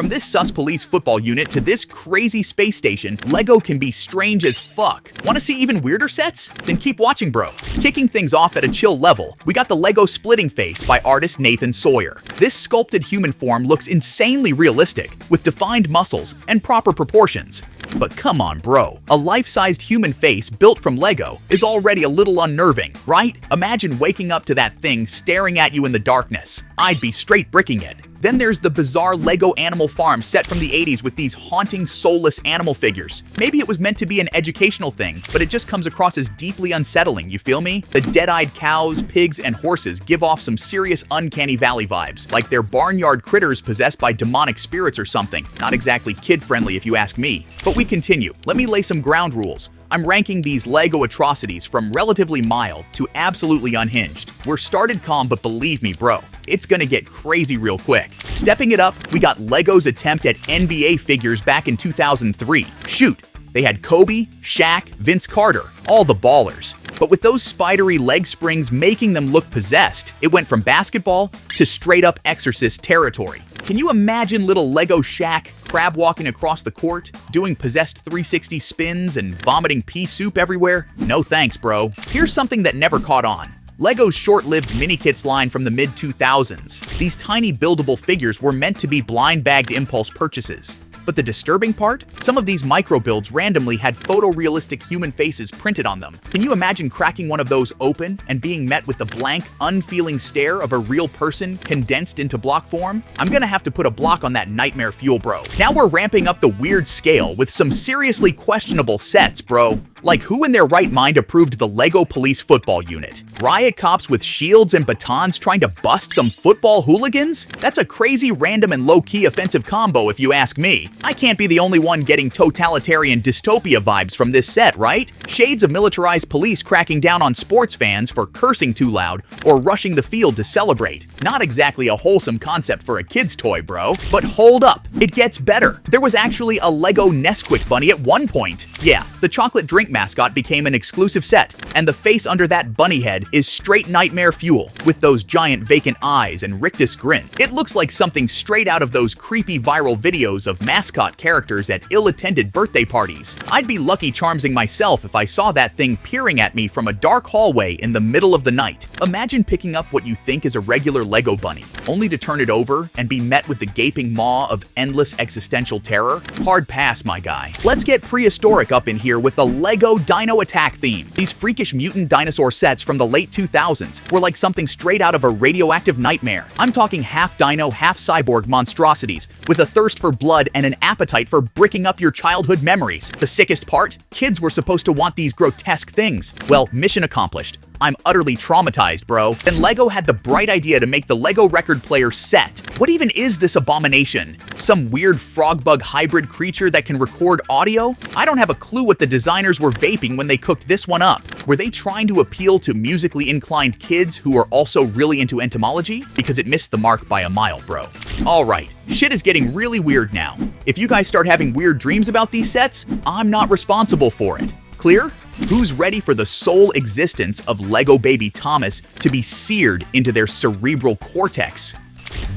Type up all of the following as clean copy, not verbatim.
From this sus police football unit to this crazy space station, LEGO can be strange as fuck. Want to see even weirder sets? Then keep watching, bro. Kicking things off at a chill level, we got the LEGO Splitting Face by artist Nathan Sawyer. This sculpted human form looks insanely realistic, with defined muscles and proper proportions. But come on, bro. A life-sized human face built from LEGO is already a little unnerving, right? Imagine waking up to that thing staring at you in the darkness. I'd be straight bricking it. Then there's the bizarre LEGO Animal Farm set from the 80s with these haunting, soulless animal figures. Maybe it was meant to be an educational thing, but it just comes across as deeply unsettling, you feel me? The dead-eyed cows, pigs, and horses give off some serious uncanny valley vibes, like they're barnyard critters possessed by demonic spirits or something. Not exactly kid-friendly if you ask me. But we continue. Let me lay some ground rules. I'm ranking these LEGO atrocities from relatively mild to absolutely unhinged. We're started calm, but believe me, bro, it's gonna get crazy real quick. Stepping it up, we got LEGO's attempt at NBA figures back in 2003. Shoot, they had Kobe, Shaq, Vince Carter, all the ballers. But with those spidery leg springs making them look possessed, it went from basketball to straight-up Exorcist territory. Can you imagine little LEGO Shaq crab walking across the court, doing possessed 360 spins and vomiting pea soup everywhere? No thanks, bro. Here's something that never caught on. LEGO's short-lived mini-kits line from the mid-2000s. These tiny buildable figures were meant to be blind-bagged impulse purchases. But the disturbing part? Some of these micro-builds randomly had photorealistic human faces printed on them. Can you imagine cracking one of those open and being met with the blank, unfeeling stare of a real person condensed into block form? I'm gonna have to put a block on that nightmare fuel, bro. Now we're ramping up the weird scale with some seriously questionable sets, bro. Like, who in their right mind approved the LEGO Police Football Unit? Riot cops with shields and batons trying to bust some football hooligans? That's a crazy, random, and low-key offensive combo if you ask me. I can't be the only one getting totalitarian dystopia vibes from this set, right? Shades of militarized police cracking down on sports fans for cursing too loud or rushing the field to celebrate. Not exactly a wholesome concept for a kid's toy, bro. But hold up, it gets better. There was actually a LEGO Nesquik bunny at one point. Yeah, the chocolate drink mascot became an exclusive set, and the face under that bunny head is straight nightmare fuel, with those giant vacant eyes and rictus grin. It looks like something straight out of those creepy viral videos of mascot characters at ill-attended birthday parties. I'd be Lucky Charmsing myself if I saw that thing peering at me from a dark hallway in the middle of the night. Imagine picking up what you think is a regular LEGO bunny, only to turn it over and be met with the gaping maw of endless existential terror. Hard pass, my guy. Let's get prehistoric up in here with the LEGO Dino Attack theme. These freakish mutant dinosaur sets from the late 2000s were like something straight out of a radioactive nightmare. I'm talking half dino, half cyborg monstrosities with a thirst for blood and an appetite for bricking up your childhood memories. The sickest part? Kids were supposed to want these grotesque things. Well, mission accomplished. I'm utterly traumatized, bro. Then LEGO had the bright idea to make the LEGO record player set. What even is this abomination? Some weird frog bug hybrid creature that can record audio? I don't have a clue what the designers were vaping when they cooked this one up. Were they trying to appeal to musically inclined kids who are also really into entomology? Because it missed the mark by a mile, bro. Alright, shit is getting really weird now. If you guys start having weird dreams about these sets, I'm not responsible for it. Clear? Who's ready for the sole existence of LEGO Baby Thomas to be seared into their cerebral cortex?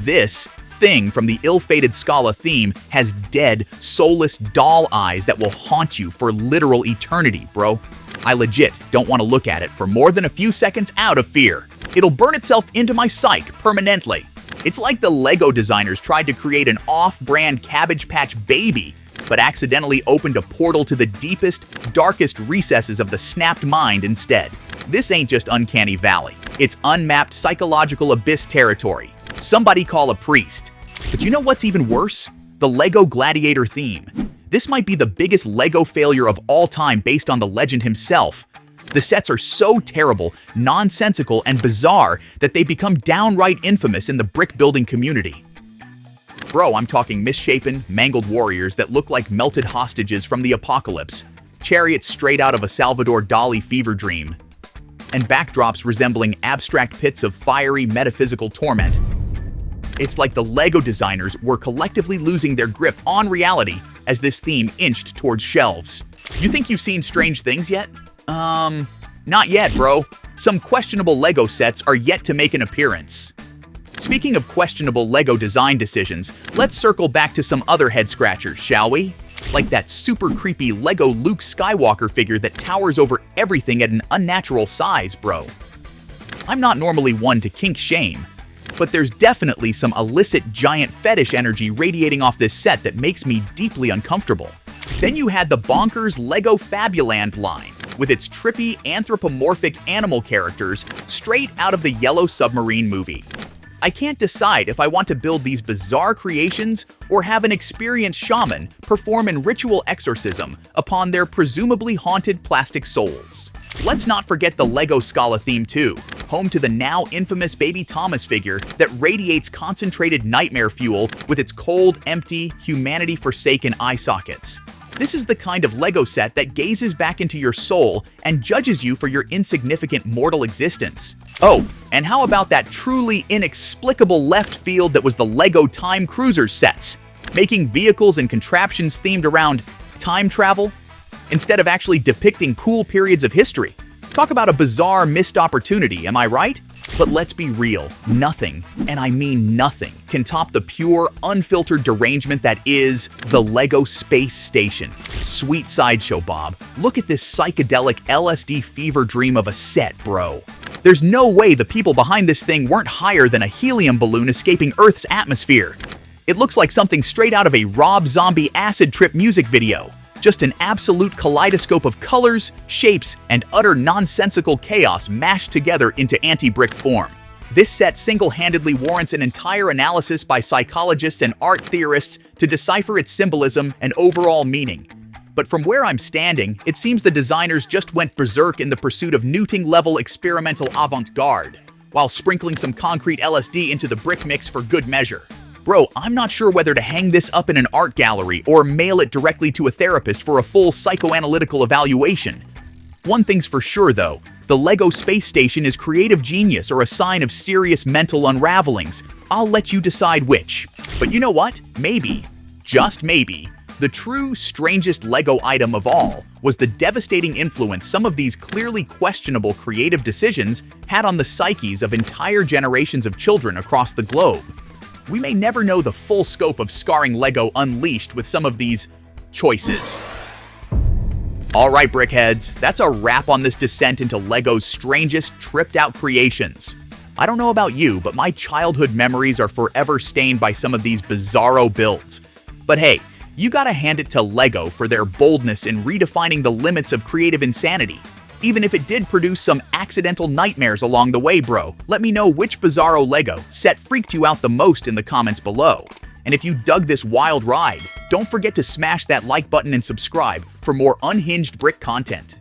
This thing from the ill-fated Scala theme has dead, soulless doll eyes that will haunt you for literal eternity, bro. I legit don't want to look at it for more than a few seconds out of fear. It'll burn itself into my psyche permanently. It's like the LEGO designers tried to create an off-brand Cabbage Patch Baby, but accidentally opened a portal to the deepest, darkest recesses of the snapped mind instead. This ain't just Uncanny Valley. It's unmapped psychological abyss territory. Somebody call a priest. But you know what's even worse? The LEGO Gladiator theme. This might be the biggest LEGO failure of all time based on the legend himself. The sets are so terrible, nonsensical, and bizarre that they become downright infamous in the brick building community. Bro, I'm talking misshapen, mangled warriors that look like melted hostages from the apocalypse, chariots straight out of a Salvador Dali fever dream, and backdrops resembling abstract pits of fiery metaphysical torment. It's like the LEGO designers were collectively losing their grip on reality as this theme inched towards shelves. You think you've seen Strange Things yet? Not yet, bro. Some questionable LEGO sets are yet to make an appearance. Speaking of questionable LEGO design decisions, let's circle back to some other head-scratchers, shall we? Like that super creepy LEGO Luke Skywalker figure that towers over everything at an unnatural size, bro. I'm not normally one to kink shame, but there's definitely some illicit giant fetish energy radiating off this set that makes me deeply uncomfortable. Then you had the bonkers LEGO Fabuland line, with its trippy anthropomorphic animal characters straight out of the Yellow Submarine movie. I can't decide if I want to build these bizarre creations or have an experienced shaman perform in ritual exorcism upon their presumably haunted plastic souls. Let's not forget the LEGO Scala theme too, home to the now infamous Baby Thomas figure that radiates concentrated nightmare fuel with its cold, empty, humanity-forsaken eye sockets. This is the kind of LEGO set that gazes back into your soul and judges you for your insignificant mortal existence. Oh, and how about that truly inexplicable left field that was the LEGO Time Cruiser sets, making vehicles and contraptions themed around time travel instead of actually depicting cool periods of history? Talk about a bizarre missed opportunity, am I right? But let's be real, nothing, and I mean nothing, can top the pure, unfiltered derangement that is the LEGO Space Station. Sweet sideshow, Bob. Look at this psychedelic LSD fever dream of a set, bro. There's no way the people behind this thing weren't higher than a helium balloon escaping Earth's atmosphere. It looks like something straight out of a Rob Zombie acid trip music video. Just an absolute kaleidoscope of colors, shapes, and utter nonsensical chaos mashed together into anti-brick form. This set single-handedly warrants an entire analysis by psychologists and art theorists to decipher its symbolism and overall meaning. But from where I'm standing, it seems the designers just went berserk in the pursuit of Newton-level experimental avant-garde, while sprinkling some concrete LSD into the brick mix for good measure. Bro, I'm not sure whether to hang this up in an art gallery or mail it directly to a therapist for a full psychoanalytical evaluation. One thing's for sure though, the LEGO Space Station is creative genius or a sign of serious mental unravelings. I'll let you decide which. But you know what? Maybe, just maybe, the true strangest LEGO item of all was the devastating influence some of these clearly questionable creative decisions had on the psyches of entire generations of children across the globe. We may never know the full scope of scarring LEGO unleashed with some of these choices. Alright brickheads, that's a wrap on this descent into LEGO's strangest tripped out creations. I don't know about you, but my childhood memories are forever stained by some of these bizarro builds. But hey, you gotta hand it to LEGO for their boldness in redefining the limits of creative insanity. Even if it did produce some accidental nightmares along the way, bro. Let me know which bizarro LEGO set freaked you out the most in the comments below. And if you dug this wild ride, don't forget to smash that like button and subscribe for more unhinged brick content.